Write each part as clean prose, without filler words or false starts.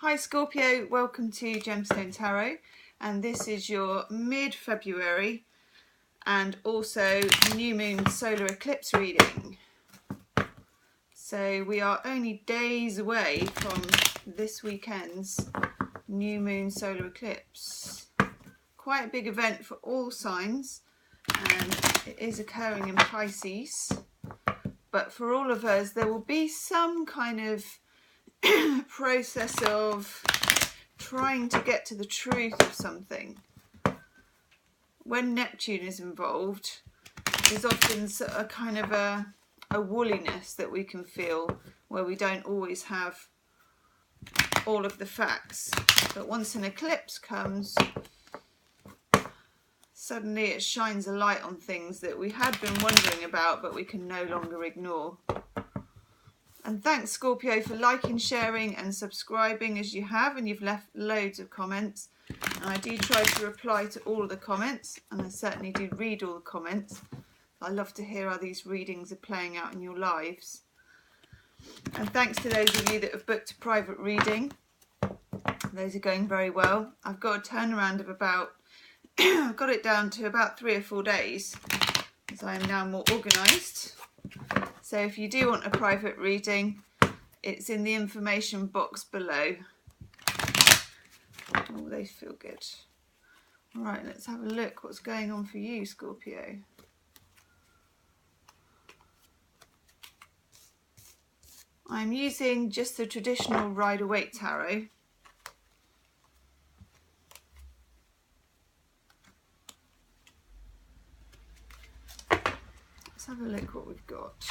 Hi Scorpio, welcome to Gemstone Tarot, and this is your mid-February and also new moon solar eclipse reading. So we are only days away from this weekend's new moon solar eclipse. Quite a big event for all signs, and it is occurring in Pisces, but for all of us there will be some kind of process of trying to get to the truth of something. When Neptune is involved, there's often a kind of a woolliness that we can feel where we don't always have all of the facts. But once an eclipse comes, suddenly it shines a light on things that we had been wondering about but we can no longer ignore. And thanks Scorpio for liking, sharing and subscribing as you have, and you've left loads of comments. And I do try to reply to all of the comments, and I certainly do read all the comments. I love to hear how these readings are playing out in your lives. And thanks to those of you that have booked a private reading. Those are going very well. I've got a turnaround of about, I've got it down to about 3 or 4 days, as I am now more organised. So if you do want a private reading, it's in the information box below. Oh, they feel good. All right, let's have a look what's going on for you, Scorpio. I'm using just the traditional Rider-Waite tarot. Let's have a look what we've got.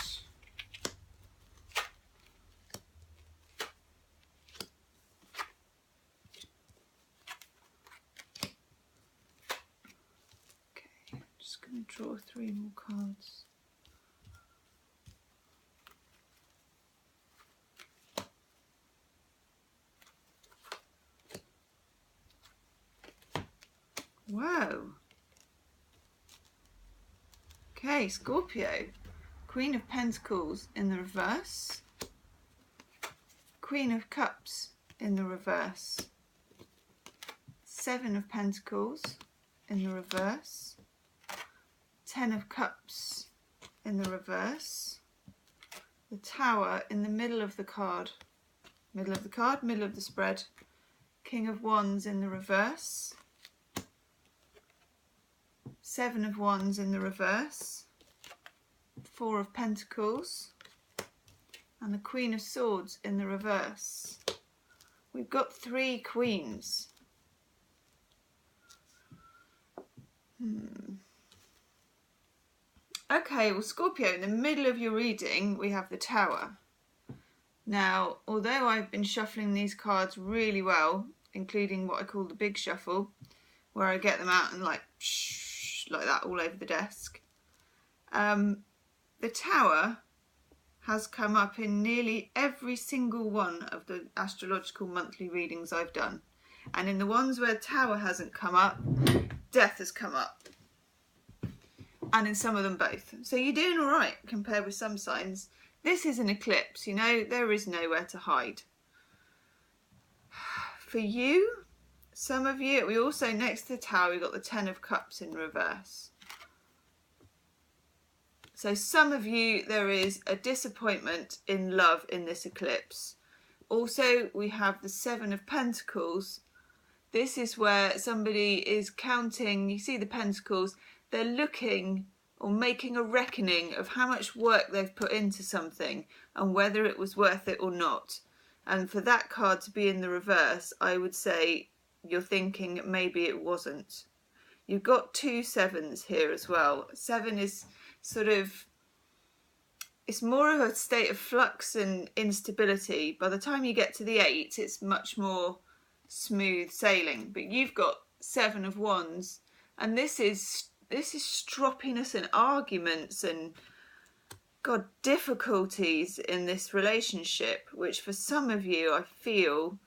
Draw 3 more cards. Whoa. Okay, Scorpio. Queen of Pentacles in the reverse. Queen of Cups in the reverse. 7 of Pentacles in the reverse. 10 of Cups in the reverse, the Tower in the middle of the card, middle of the spread, King of Wands in the reverse, 7 of Wands in the reverse, 4 of Pentacles, and the Queen of Swords in the reverse. We've got 3 queens. Okay, well Scorpio, in the middle of your reading we have the Tower. Now, although I've been shuffling these cards really well, including what I call the big shuffle, where I get them out and like that all over the desk, the Tower has come up in nearly every single one of the astrological monthly readings I've done. And in the ones where Tower hasn't come up, Death has come up. And in some of them both. So you're doing all right compared with some signs. This is an eclipse, you know, there is nowhere to hide. For you, some of you, we also, next to the Tower, we've got the 10 of Cups in reverse. So some of you, there is a disappointment in love in this eclipse. Also, we have the 7 of Pentacles. This is where somebody is counting, you see the Pentacles, they're looking or making a reckoning of how much work they've put into something and whether it was worth it or not. And for that card to be in the reverse, I would say you're thinking maybe it wasn't. You've got 2 7s here as well. 7 is sort of, it's more of a state of flux and instability. By the time you get to the 8, it's much more smooth sailing. But you've got 7 of Wands, and this is stroppiness and arguments and difficulties in this relationship, which for some of you I feel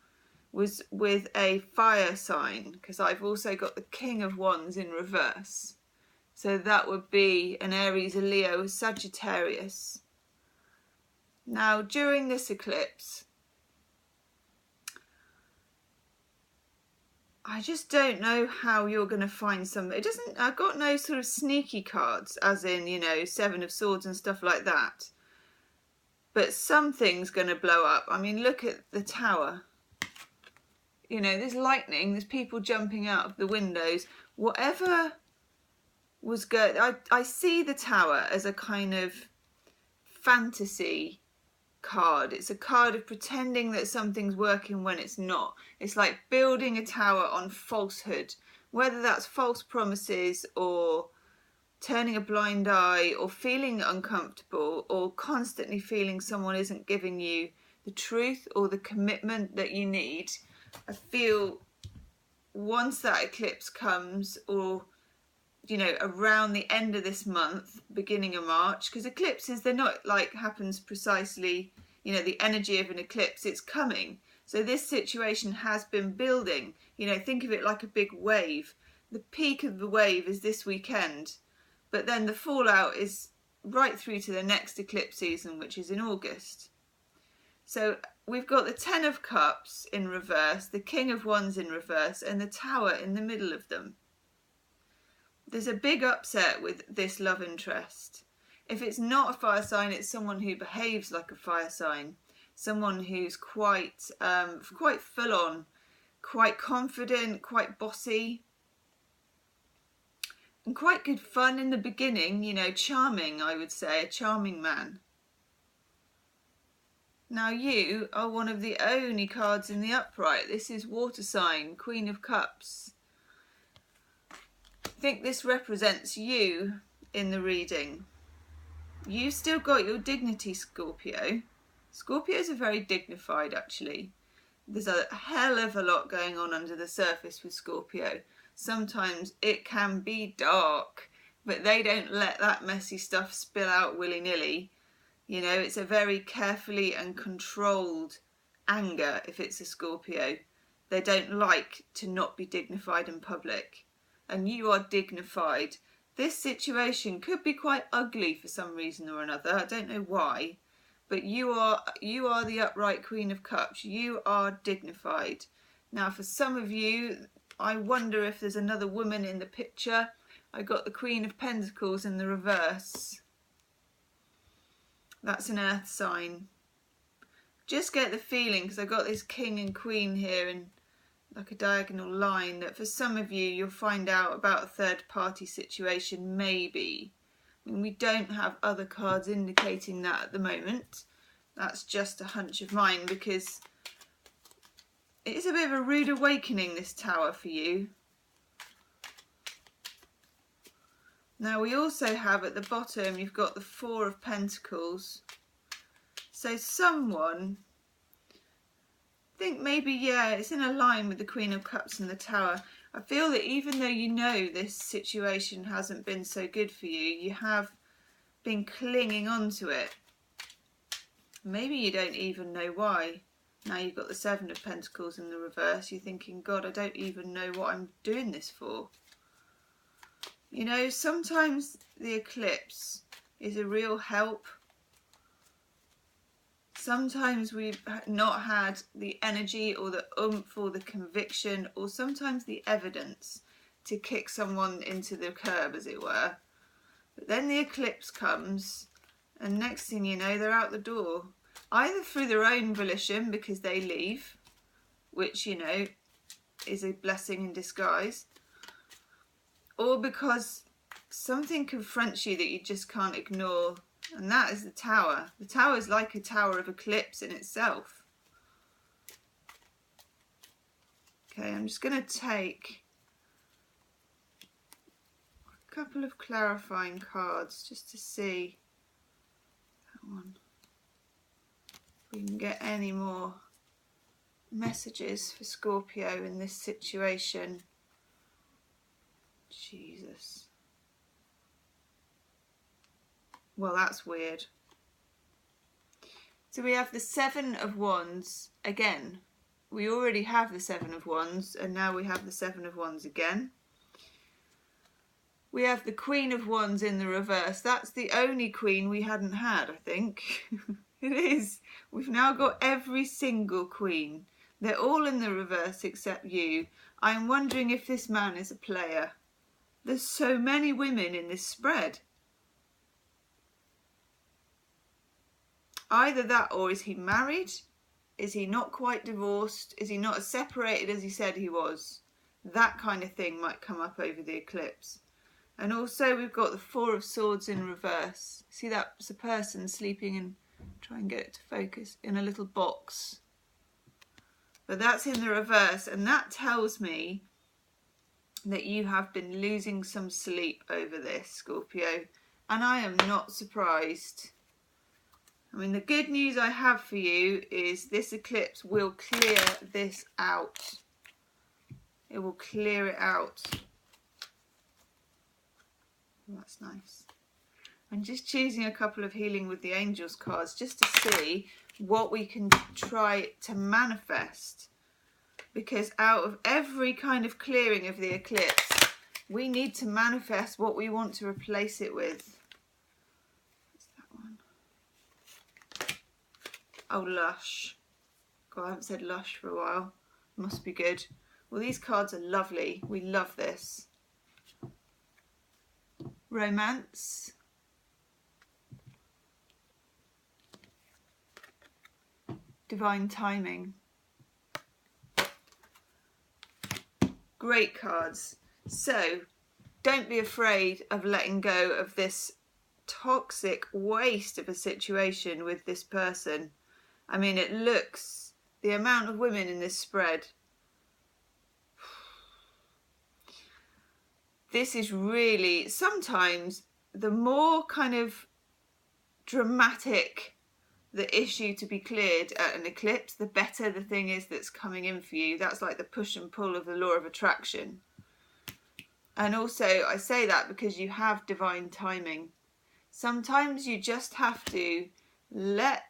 was with a fire sign, because I've also got the King of Wands in reverse. So that would be an Aries, a Leo, a Sagittarius. Now during this eclipse, I just don't know how you're going to find some. It doesn't. I've got no sort of sneaky cards, as in, you know, Seven of Swords and stuff like that. But something's going to blow up. I mean, look at the Tower. You know, there's lightning. There's people jumping out of the windows. Whatever was good. I see the Tower as a kind of fantasy card. It's a card of pretending that something's working when it's not. It's like building a tower on falsehood, whether that's false promises or turning a blind eye or feeling uncomfortable or constantly feeling someone isn't giving you the truth or the commitment that you need. I feel once that eclipse comes, or you know, around the end of this month, beginning of March, because eclipses, they're not like happens precisely, you know, the energy of an eclipse, it's coming. So this situation has been building. You know, think of it like a big wave. The peak of the wave is this weekend, but then the fallout is right through to the next eclipse season, which is in August. So we've got the Ten of Cups in reverse, the King of Wands in reverse, and the Tower in the middle of them. There's a big upset with this love interest. If it's not a fire sign, it's someone who behaves like a fire sign. Someone who's quite full on, quite confident, quite bossy, and quite good fun in the beginning, you know, charming, I would say, a charming man. Now you are one of the only cards in the upright. This is water sign, Queen of Cups. I think this represents you in the reading. You've still got your dignity, Scorpio. Scorpios are very dignified, actually. There's a hell of a lot going on under the surface with Scorpio. Sometimes it can be dark, but they don't let that messy stuff spill out willy-nilly. You know, it's a very carefully and controlled anger if it's a Scorpio. They don't like to not be dignified in public. And you are dignified. This situation could be quite ugly for some reason or another. I don't know why. But you are the upright Queen of Cups. You are dignified. Now, for some of you, I wonder if there's another woman in the picture. I got the Queen of Pentacles in the reverse. That's an earth sign. Just get the feeling, because I got this King and Queen here in like a diagonal line, that for some of you, you'll find out about a third party situation, maybe. I mean, we don't have other cards indicating that at the moment. That's just a hunch of mine, because it is a bit of a rude awakening, this Tower, for you. Now we also have at the bottom, you've got the Four of Pentacles. So someone, I think maybe, yeah, it's in a line with the Queen of Cups and the Tower. I feel that even though you know this situation hasn't been so good for you, you have been clinging on to it. Maybe you don't even know why. Now you've got the Seven of Pentacles in the reverse. You're thinking, God, I don't even know what I'm doing this for. You know, sometimes the eclipse is a real help. Sometimes we've not had the energy or the oomph or the conviction or sometimes the evidence to kick someone into the curb, as it were. But then the eclipse comes and next thing you know, they're out the door. Either through their own volition because they leave, which, you know, is a blessing in disguise, or because something confronts you that you just can't ignore, and that is the Tower. The Tower is like a tower of eclipse in itself. Okay, I'm just going to take a couple of clarifying cards just to see that one. If we can get any more messages for Scorpio in this situation. Jesus. Well, that's weird. So we have the Seven of Wands again. We already have the Seven of Wands, and now we have the Seven of Wands again. We have the Queen of Wands in the reverse. That's the only queen we hadn't had, I think. It is. We've now got every single queen. They're all in the reverse except you. I'm wondering if this man is a player. There's so many women in this spread. Either that, or is he married? Is he not quite divorced? Is he not as separated as he said he was? That kind of thing might come up over the eclipse. And also we've got the Four of Swords in reverse. See, that's a person sleeping in, try and get it to focus, in a little box. But that's in the reverse, and that tells me that you have been losing some sleep over this, Scorpio. And I am not surprised. I mean, the good news I have for you is this eclipse will clear this out. It will clear it out. That's nice. I'm just choosing a couple of Healing with the Angels cards just to see what we can try to manifest. Because out of every kind of clearing of the eclipse, we need to manifest what we want to replace it with. What's that one? Oh, Lush. God, I haven't said Lush for a while. Must be good. Well, these cards are lovely. We love this. Romance. Divine timing. Great cards. So, don't be afraid of letting go of this toxic waste of a situation with this person. I mean, it looks, the amount of women in this spread. This is really, sometimes the more kind of dramatic the issue to be cleared at an eclipse, the better the thing is that's coming in for you. That's like the push and pull of the law of attraction. And also I say that because you have divine timing. Sometimes you just have to let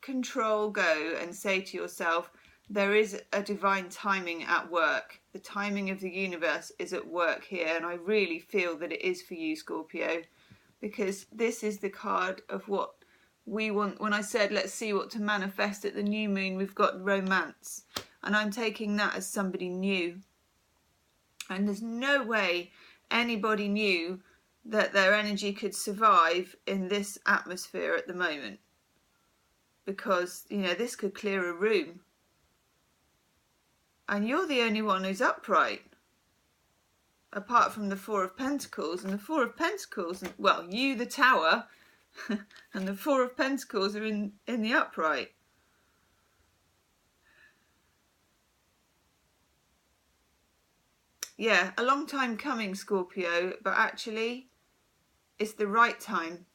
control go and say to yourself, there is a divine timing at work. The timing of the universe is at work here, and I really feel that it is for you, Scorpio, because this is the card of what we want. When I said let's see what to manifest at the new moon, we've got romance, and I'm taking that as somebody new. And there's no way anybody knew that their energy could survive in this atmosphere at the moment, because, you know, this could clear a room. And you're the only one who's upright, apart from the Four of Pentacles. And the Four of Pentacles, well, you, the Tower, and the Four of Pentacles are in the upright. Yeah, a long time coming, Scorpio, but actually it's the right time.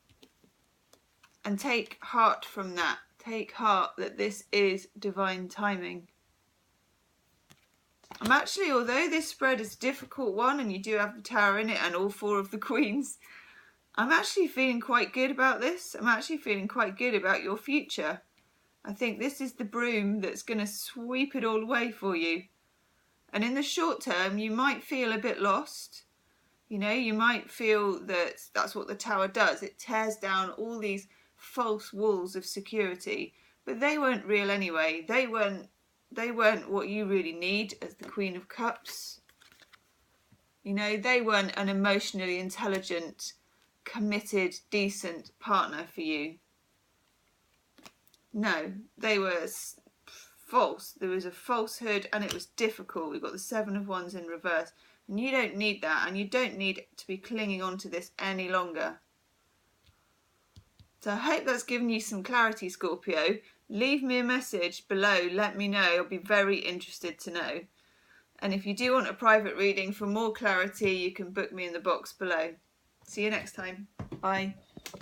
And take heart from that. Take heart that this is divine timing. I'm actually, although this spread is a difficult one and you do have the Tower in it and all four of the Queens, I'm actually feeling quite good about this. I'm actually feeling quite good about your future. I think this is the broom that's going to sweep it all away for you. And in the short term, you might feel a bit lost. You know, you might feel that that's what the Tower does. It tears down all these false walls of security. But they weren't real anyway. They weren't what you really need as the Queen of Cups. You know, they weren't an emotionally intelligent, committed, decent partner for you. No, they were false. There was a falsehood and it was difficult. We've got the Seven of Wands in reverse. And you don't need that, and you don't need to be clinging on to this any longer. So I hope that's given you some clarity, Scorpio. Leave me a message below. Let me know. I'll be very interested to know. And if you do want a private reading for more clarity, you can book me in the box below. See you next time. Bye.